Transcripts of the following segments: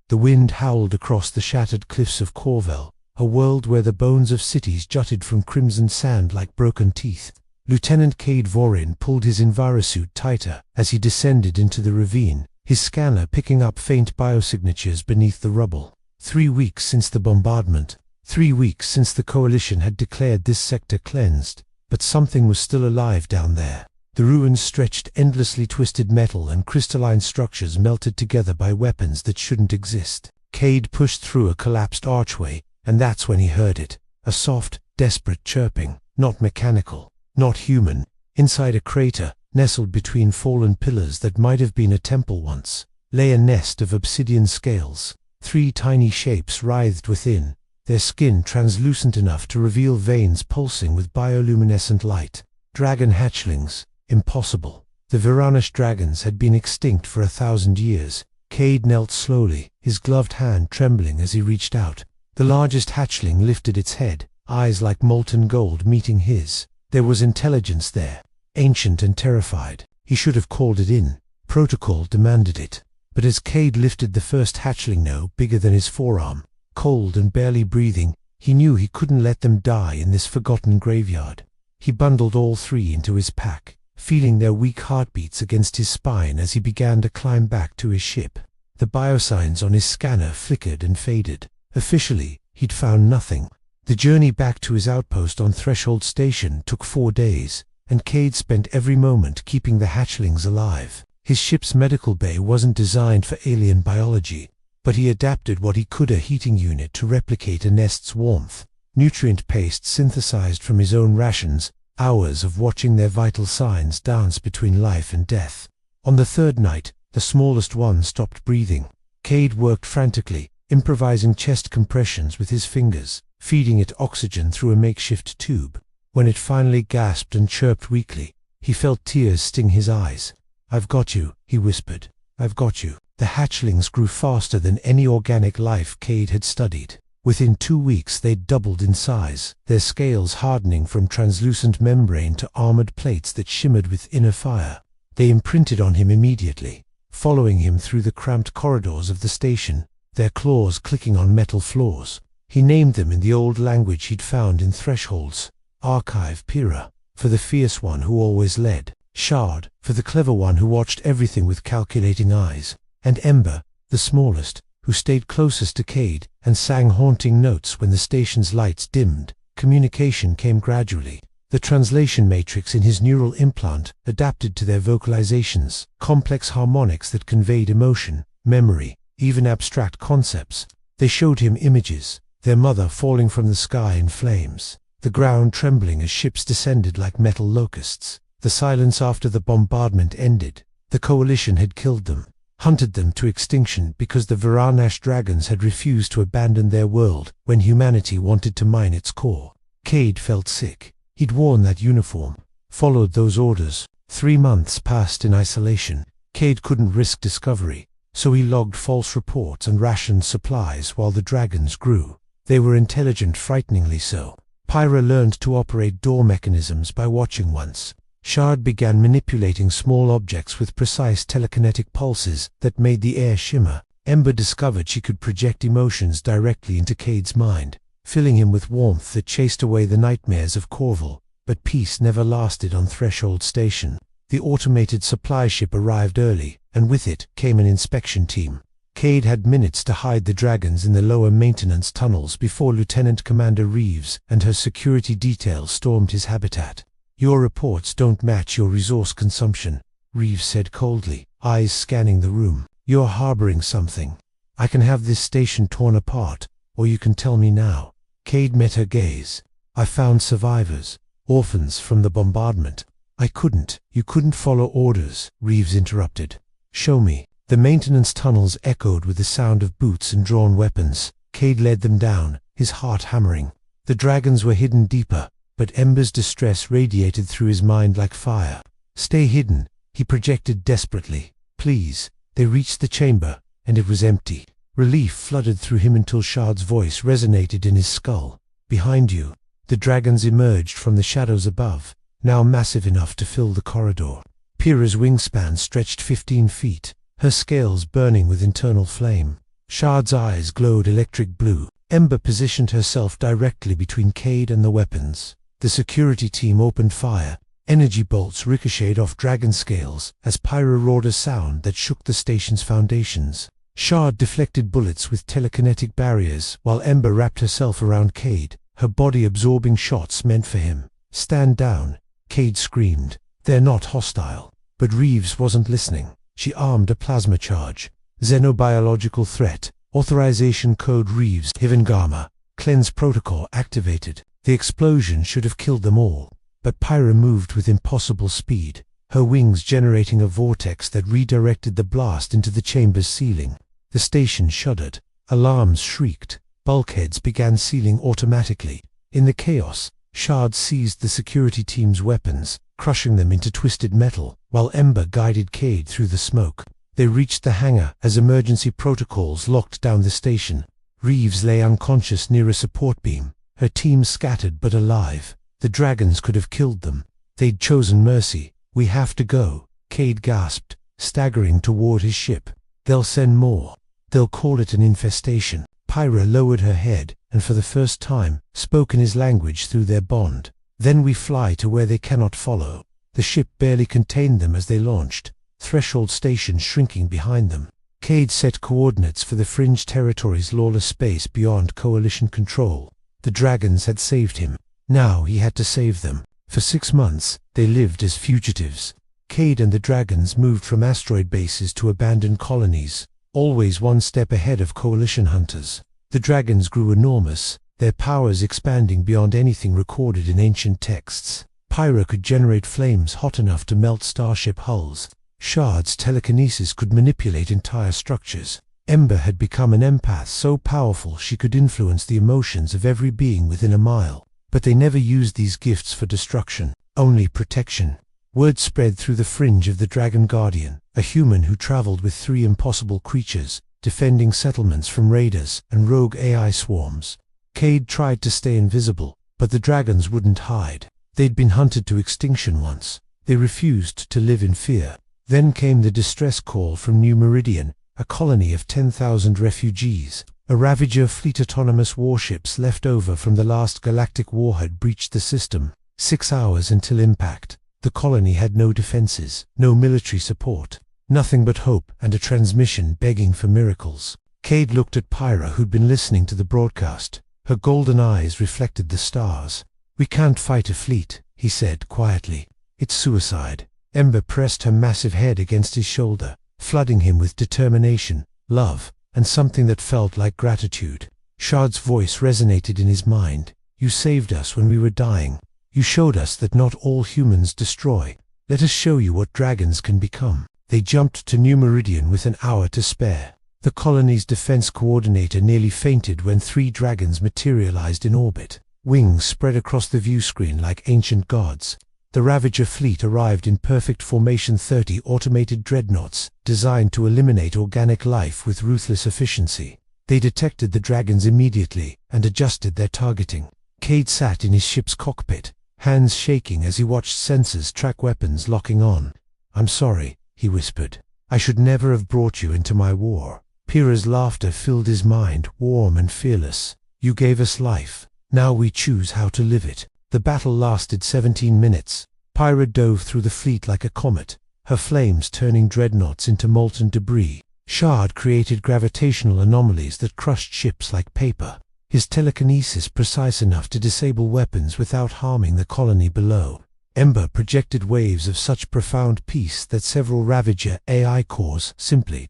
The wind howled across the shattered cliffs of Khor'vaal, a world where the bones of cities jutted from crimson sand like broken teeth. Lieutenant Khor'vaal pulled his envirosuit tighter as he descended into the ravine, his scanner picking up faint biosignatures beneath the rubble. 3 weeks since the bombardment, 3 weeks since the coalition had declared this sector cleansed, but something was still alive down there. The ruins stretched endlessly, twisted metal and crystalline structures melted together by weapons that shouldn't exist. Cade pushed through a collapsed archway, and that's when he heard it. A soft, desperate chirping, not mechanical, not human. Inside a crater, nestled between fallen pillars that might have been a temple once, lay a nest of obsidian scales. 3 tiny shapes writhed within, their skin translucent enough to reveal veins pulsing with bioluminescent light. Dragon hatchlings. Impossible. The Varanish dragons had been extinct for 1,000 years. Cade knelt slowly, his gloved hand trembling as he reached out. The largest hatchling lifted its head, eyes like molten gold meeting his. There was intelligence there, ancient and terrified. He should have called it in. Protocol demanded it. But as Cade lifted the first hatchling, no bigger than his forearm, cold and barely breathing, he knew he couldn't let them die in this forgotten graveyard. He bundled all 3 into his pack, feeling their weak heartbeats against his spine as he began to climb back to his ship. The biosigns on his scanner flickered and faded. Officially, he'd found nothing. The journey back to his outpost on Threshold Station took 4 days, and Cade spent every moment keeping the hatchlings alive. His ship's medical bay wasn't designed for alien biology, but he adapted what he could: a heating unit to replicate a nest's warmth, nutrient paste synthesized from his own rations, hours of watching their vital signs dance between life and death. On the 3rd night, the smallest one stopped breathing. Cade worked frantically, improvising chest compressions with his fingers, feeding it oxygen through a makeshift tube. When it finally gasped and chirped weakly, he felt tears sting his eyes. "I've got you," he whispered. "I've got you." The hatchlings grew faster than any organic life Cade had studied. Within 2 weeks they'd doubled in size, their scales hardening from translucent membrane to armored plates that shimmered with inner fire. They imprinted on him immediately, following him through the cramped corridors of the station, their claws clicking on metal floors. He named them in the old language he'd found in Thresholds. Archive Pira, for the fierce one who always led; Shard, for the clever one who watched everything with calculating eyes; and Ember, the smallest, who stayed closest to Cade and sang haunting notes when the station's lights dimmed. Communication came gradually. The translation matrix in his neural implant adapted to their vocalizations, complex harmonics that conveyed emotion, memory, even abstract concepts. They showed him images, their mother falling from the sky in flames, the ground trembling as ships descended like metal locusts. The silence after the bombardment ended. The coalition had killed them, hunted them to extinction because the Varanish dragons had refused to abandon their world when humanity wanted to mine its core. Cade felt sick. He'd worn that uniform, followed those orders. 3 months passed in isolation. Cade couldn't risk discovery, so he logged false reports and rationed supplies while the dragons grew. They were intelligent, frighteningly so. Pyra learned to operate door mechanisms by watching once. Shard began manipulating small objects with precise telekinetic pulses that made the air shimmer. Ember discovered she could project emotions directly into Cade's mind, filling him with warmth that chased away the nightmares of Khor'vaal. But peace never lasted on Threshold Station. The automated supply ship arrived early, and with it came an inspection team. Cade had minutes to hide the dragons in the lower maintenance tunnels before Lieutenant Commander Reeves and her security detail stormed his habitat. "Your reports don't match your resource consumption," Reeves said coldly, eyes scanning the room. "You're harboring something. I can have this station torn apart, or you can tell me now." Cade met her gaze. "I found survivors, orphans from the bombardment." "I couldn't." "You couldn't follow orders," Reeves interrupted. "Show me." The maintenance tunnels echoed with the sound of boots and drawn weapons. Cade led them down, his heart hammering. The dragons were hidden deeper, but Ember's distress radiated through his mind like fire. "Stay hidden," he projected desperately. "Please." They reached the chamber, and it was empty. Relief flooded through him until Shard's voice resonated in his skull. "Behind you." The dragons emerged from the shadows above, now massive enough to fill the corridor. Pyrrha's wingspan stretched 15 feet, her scales burning with internal flame. Shard's eyes glowed electric blue. Ember positioned herself directly between Cade and the weapons. The security team opened fire. Energy bolts ricocheted off dragon scales as Pyra roared a sound that shook the station's foundations. Shard deflected bullets with telekinetic barriers while Ember wrapped herself around Cade, her body absorbing shots meant for him. "Stand down," Cade screamed. "They're not hostile." But Reeves wasn't listening. She armed a plasma charge. Xenobiological threat. Authorization code Reeves Hivengama. Cleanse protocol activated. The explosion should have killed them all. But Pyra moved with impossible speed, her wings generating a vortex that redirected the blast into the chamber's ceiling. The station shuddered. Alarms shrieked. Bulkheads began sealing automatically. In the chaos, Shard seized the security team's weapons, crushing them into twisted metal, while Ember guided Cade through the smoke. They reached the hangar as emergency protocols locked down the station. Reeves lay unconscious near a support beam, her team scattered but alive. The dragons could have killed them. They'd chosen mercy. "We have to go," Cade gasped, staggering toward his ship. "They'll send more. They'll call it an infestation." Pyra lowered her head and for the first time spoke in his language through their bond. "Then we fly to where they cannot follow." The ship barely contained them as they launched, Threshold Station shrinking behind them. Cade set coordinates for the fringe territory's lawless space beyond Coalition control. The dragons had saved him. Now he had to save them. For 6 months, they lived as fugitives. Cade and the dragons moved from asteroid bases to abandoned colonies, always one step ahead of Coalition hunters. The dragons grew enormous, their powers expanding beyond anything recorded in ancient texts. Pyra could generate flames hot enough to melt starship hulls. Shard's telekinesis could manipulate entire structures. Ember had become an empath so powerful she could influence the emotions of every being within a mile. But they never used these gifts for destruction, only protection. Word spread through the fringe of the Dragon Guardian, a human who traveled with 3 impossible creatures, defending settlements from raiders and rogue AI swarms. Cade tried to stay invisible, but the dragons wouldn't hide. They'd been hunted to extinction once. They refused to live in fear. Then came the distress call from New Meridian, a colony of 10,000 refugees. A Ravager fleet autonomous warships left over from the last galactic war had breached the system. 6 hours until impact. The colony had no defenses, no military support, nothing but hope and a transmission begging for miracles. Cade looked at Pyra, who'd been listening to the broadcast. Her golden eyes reflected the stars. "We can't fight a fleet," he said quietly. "It's suicide." Ember pressed her massive head against his shoulder, flooding him with determination, love, and something that felt like gratitude. Shard's voice resonated in his mind. "You saved us when we were dying. You showed us that not all humans destroy. Let us show you what dragons can become." They jumped to New Meridian with an hour to spare. The colony's defense coordinator nearly fainted when 3 dragons materialized in orbit. Wings spread across the view screen like ancient gods. The Ravager fleet arrived in perfect formation, 30 automated dreadnoughts, designed to eliminate organic life with ruthless efficiency. They detected the dragons immediately and adjusted their targeting. Cade sat in his ship's cockpit, hands shaking as he watched sensors track weapons locking on. "I'm sorry," he whispered. "I should never have brought you into my war." Pyra's laughter filled his mind, warm and fearless. "You gave us life. Now we choose how to live it." The battle lasted 17 minutes. Pyra dove through the fleet like a comet, her flames turning dreadnoughts into molten debris. Shard created gravitational anomalies that crushed ships like paper, his telekinesis precise enough to disable weapons without harming the colony below. Ember projected waves of such profound peace that several Ravager AI cores simply ...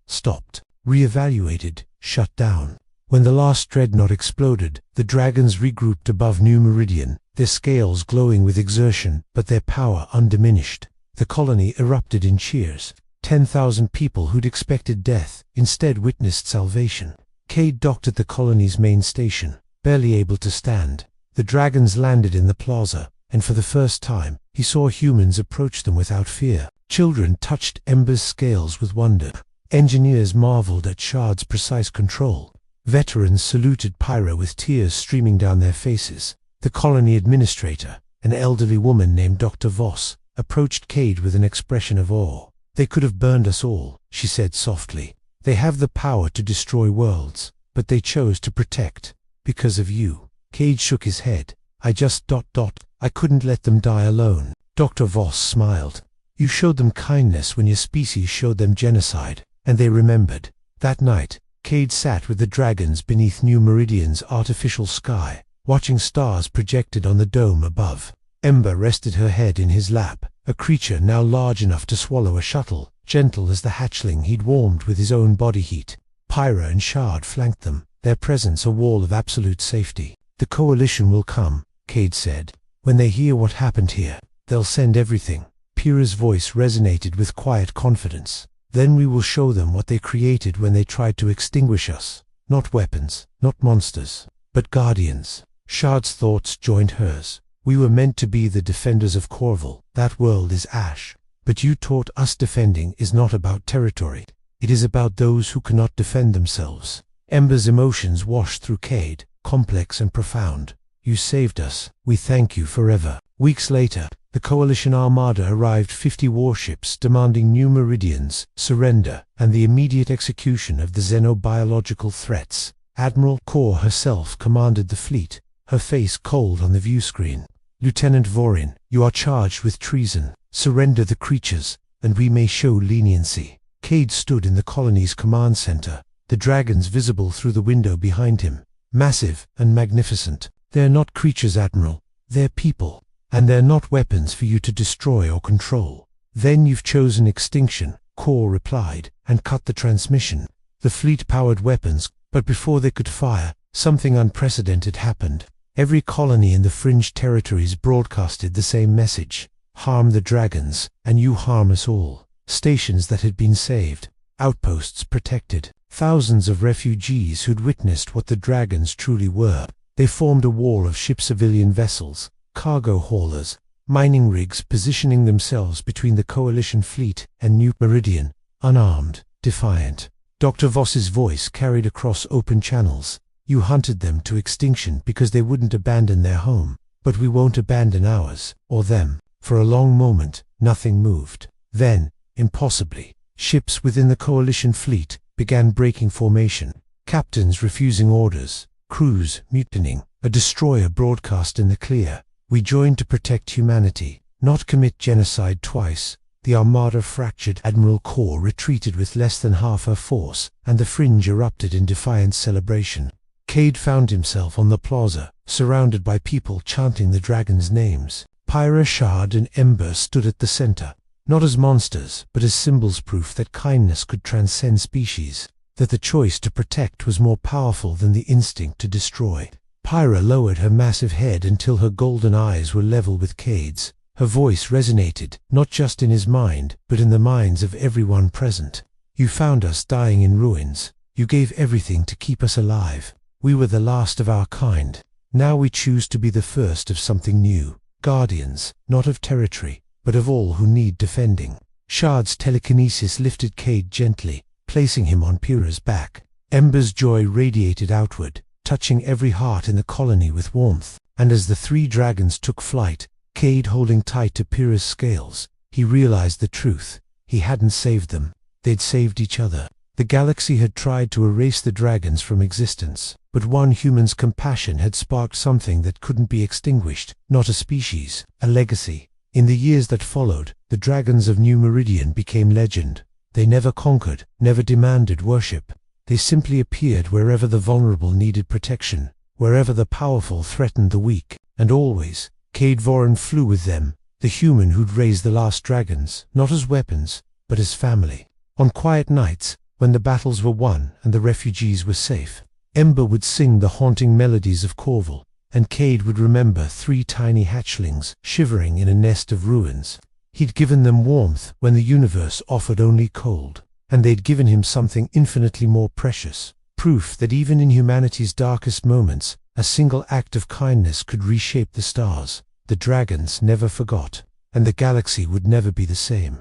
stopped, re-evaluated, shut down. When the last dreadnought exploded, the dragons regrouped above New Meridian, their scales glowing with exertion, but their power undiminished. The colony erupted in cheers. 10,000 people who'd expected death instead witnessed salvation. Cade docked at the colony's main station, barely able to stand. The dragons landed in the plaza, and for the first time, he saw humans approach them without fear. Children touched Ember's scales with wonder. Engineers marveled at Shard's precise control. Veterans saluted Pyra with tears streaming down their faces. The colony administrator, an elderly woman named Dr. Voss, approached Cade with an expression of awe. "They could have burned us all," she said softly. They have the power to destroy worlds, but they chose to protect. Because of you. Cade shook his head. I couldn't let them die alone. Dr. Voss smiled. You showed them kindness when your species showed them genocide, and they remembered. That night, Cade sat with the dragons beneath New Meridian's artificial sky, watching stars projected on the dome above. Ember rested her head in his lap, a creature now large enough to swallow a shuttle, gentle as the hatchling he'd warmed with his own body heat. Pyra and Shard flanked them, their presence a wall of absolute safety. The Coalition will come, Cade said. When they hear what happened here, they'll send everything. Pyra's voice resonated with quiet confidence. Then we will show them what they created when they tried to extinguish us. Not weapons, not monsters, but guardians. Shard's thoughts joined hers. We were meant to be the defenders of Khor'vaal. That world is ash. But you taught us defending is not about territory. It is about those who cannot defend themselves. Ember's emotions washed through Cade, complex and profound. You saved us. We thank you forever. Weeks later, the Coalition Armada arrived 50 warships demanding New Meridian's surrender and the immediate execution of the xenobiological threats. Admiral Khor herself commanded the fleet, her face cold on the viewscreen. Lieutenant Vorin, you are charged with treason. Surrender the creatures, and we may show leniency. Cade stood in the colony's command center, the dragons visible through the window behind him, massive and magnificent. They're not creatures, Admiral. They're people. And they're not weapons for you to destroy or control. Then you've chosen extinction, Khor replied, and cut the transmission. The fleet powered weapons, but before they could fire, something unprecedented happened. Every colony in the fringe territories broadcasted the same message. Harm the dragons, and you harm us all. Stations that had been saved, outposts protected, thousands of refugees who'd witnessed what the dragons truly were. They formed a wall of civilian vessels, cargo haulers, mining rigs positioning themselves between the Coalition fleet and New Meridian, unarmed, defiant. Dr. Voss's voice carried across open channels. You hunted them to extinction because they wouldn't abandon their home, but we won't abandon ours, or them. For a long moment, nothing moved. Then, impossibly, ships within the Coalition fleet began breaking formation, captains refusing orders, crews mutinying. A destroyer broadcast in the clear. We joined to protect humanity, not commit genocide twice. The Armada fractured. Admiral Khor retreated with less than half her force, and the fringe erupted in defiant celebration. Cade found himself on the plaza, surrounded by people chanting the dragons' names. Pyra, Shard, and Ember stood at the center, not as monsters, but as symbols, proof that kindness could transcend species, that the choice to protect was more powerful than the instinct to destroy. Pyra lowered her massive head until her golden eyes were level with Cade's. Her voice resonated, not just in his mind, but in the minds of everyone present. You found us dying in ruins. You gave everything to keep us alive. We were the last of our kind. Now we choose to be the first of something new. Guardians, not of territory, but of all who need defending. Shard's telekinesis lifted Cade gently, placing him on Pyra's back. Ember's joy radiated outward, touching every heart in the colony with warmth. And as the three dragons took flight, Cade holding tight to Pyra's scales, he realized the truth. He hadn't saved them. They'd saved each other. The galaxy had tried to erase the dragons from existence, but one human's compassion had sparked something that couldn't be extinguished. Not a species, a legacy. In the years that followed, the dragons of New Meridian became legend. They never conquered, never demanded worship. They simply appeared wherever the vulnerable needed protection, wherever the powerful threatened the weak, and always, Cade Vorin flew with them, the human who'd raised the last dragons, not as weapons, but as family. On quiet nights, when the battles were won and the refugees were safe, Ember would sing the haunting melodies of Khor'vaal, and Cade would remember 3 tiny hatchlings shivering in a nest of ruins. He'd given them warmth when the universe offered only cold, and they'd given him something infinitely more precious, proof that even in humanity's darkest moments, a single act of kindness could reshape the stars. The dragons never forgot, and the galaxy would never be the same.